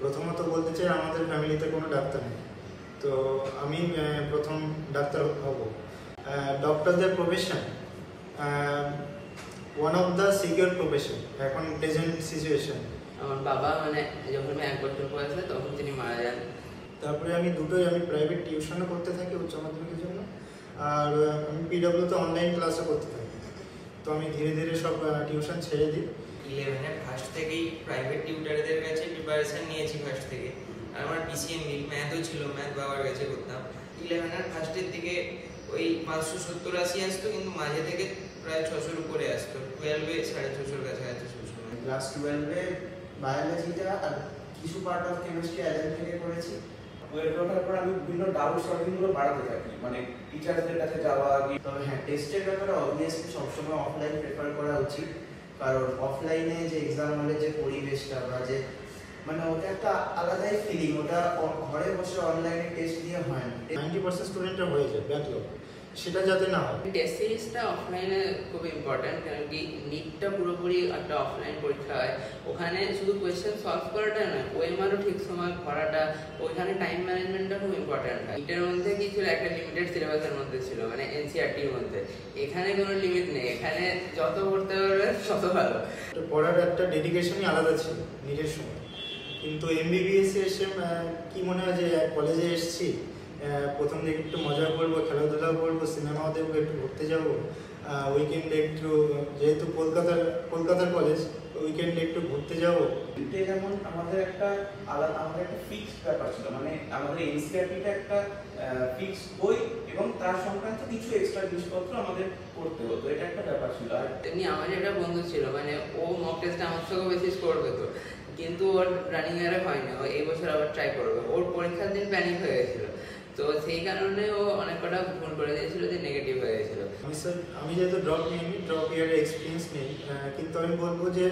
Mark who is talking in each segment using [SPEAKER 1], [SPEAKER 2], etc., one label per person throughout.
[SPEAKER 1] প্রথমত বলতে চাই আমাদের ফ্যামিলিতে কোনো ডাক্তার নেই, তো আমি প্রথম ডাক্তার হব। ডক্টরদের profession one of the secure profession এখন প্রেজেন্ট সিচুয়েশন।
[SPEAKER 2] আমার বাবা যখন আমি 1 বছর বয়সে তখন তিনি মারা যান।
[SPEAKER 1] তারপরে আমি প্রাইভেট টিউশনও করতে থাকি উচ্চ মাধ্যমিকের জন্য, আর আমি পিডব্লিউতে অনলাইন ক্লাসও করতে থাকি। তো আমি ধীরে ধীরে সব টিউশন ছেড়ে দিই।
[SPEAKER 3] 11-এ ফার্স্ট থেকেই প্রাইভেট টিউটারদের কাছে প্রিপারেশন নিয়েছি ফার্স্ট থেকে। আর আমার পিসিএমবি ম্যাথও ছিল, ম্যাথ বাবার কাছে করতাম। 11-এর ফার্স্টের দিকে ওই 570-80 আসতো, কিন্তু মাঝে থেকে প্রায় 600-র উপরে আসতো। 12-এ 650-র কাছাকাছি সবসময়।
[SPEAKER 4] ক্লাস 12-এ বায়োলজিটা আর কিছু পার্ট অফ কেমিস্ট্রি অ্যালেন থেকে করেছি।
[SPEAKER 5] 12 ওঠার পর আমি বিভিন্ন ডাউট সলভিংগুলো বাড়াতে থাকি, টিচারদের কাছে যাওয়া।
[SPEAKER 4] তবে হ্যাঁ, টেস্টের ব্যাপারে অবভিয়াসলি সবসময় অফলাইন প্রেফার করা উচিত, কারণ অফলাইনে যে এক্সাম হলের যে পরিবেশটা বা যে ওটা একটা আলাদাই ফিলিং, ওটা ঘরে বসে অনলাইনে টেস্ট দিয়ে হয় না।
[SPEAKER 1] 90% স্টুডেন্টের হয়ে যায় ব্যাকলগ, সেটা যাতে না হয়।
[SPEAKER 2] টেস্ট সিরিজটা অফলাইনে খুব ইম্পর্ট্যান্ট, কারণ কি নিটটা পুরোপুরি একটা অফলাইন পরীক্ষা হয়। ওখানে শুধু কোয়েশ্চেন সলভ করাটা নয়, ওএমআরও ঠিক সময় ভরাটা, ওইখানে টাইম ম্যানেজমেন্টটা খুব ইম্পর্ট্যান্ট হয়। নিটের মধ্যে কি ছিল, একটা লিমিটেড সিলেবাসের মধ্যে ছিল, এনসিইআরটির মধ্যে। এখানে কোনো লিমিট নেই, এখানে যত পড়তে পারবে তত ভালো।
[SPEAKER 1] পড়ার একটা ডেডিকেশনই আলাদা ছিল নিজের সময়। কিন্তু এমবিবিএস এসে কি মনে হয় যে কলেজে এসেছি, প্রথম দিকে একটু মজা করবো, খেলাধুলা করবো, সিনেমাও দেখবো, একটু ঘুরতে যাবো, উইকেন্ডে একটু, যেহেতু কলকাতার কলেজ, উইকেন্ডে একটু ঘুরতে যাবো।
[SPEAKER 5] এতে যেমন আমাদের একটা ফিক্সড ব্যাপার ছিল, আমাদের এনসিইআরটিটা একটা ফিক্সড বই এবং তার সংক্রান্ত কিছু এক্সট্রা জিনিসপত্র আমাদের করতে হতো, এটা একটা ব্যাপার ছিল। আর
[SPEAKER 2] তেমনি আমার একটা বন্ধু ছিল, ও মক টেস্টে আমার থেকেও বেশি স্কোর পেতো, কিন্তু ওর রানিং ইয়ারে হয়নি। ও এই বছর আবার ট্রাই করবে। ওর পরীক্ষার দিন প্যানিক হয়ে গেছিল, তো সেই কারণে ও অনেক কটা ভুল করে দিয়েছিল, যে নেগেটিভ হয়ে গেছিল।
[SPEAKER 1] আমি যেহেতু ড্রপ নিইনি, ড্রপ ইয়ারে এক্সপিরিয়েন্স নেই, কিন্তু আমি বলবো যে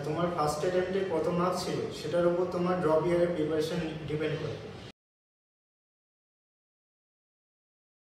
[SPEAKER 1] তোমার ফার্স্ট অ্যাটেম্পটে কত মার্কস ছিল সেটার উপর তোমার ড্রপ ইয়ারের প্রিপারেশন ডিপেন্ড করে।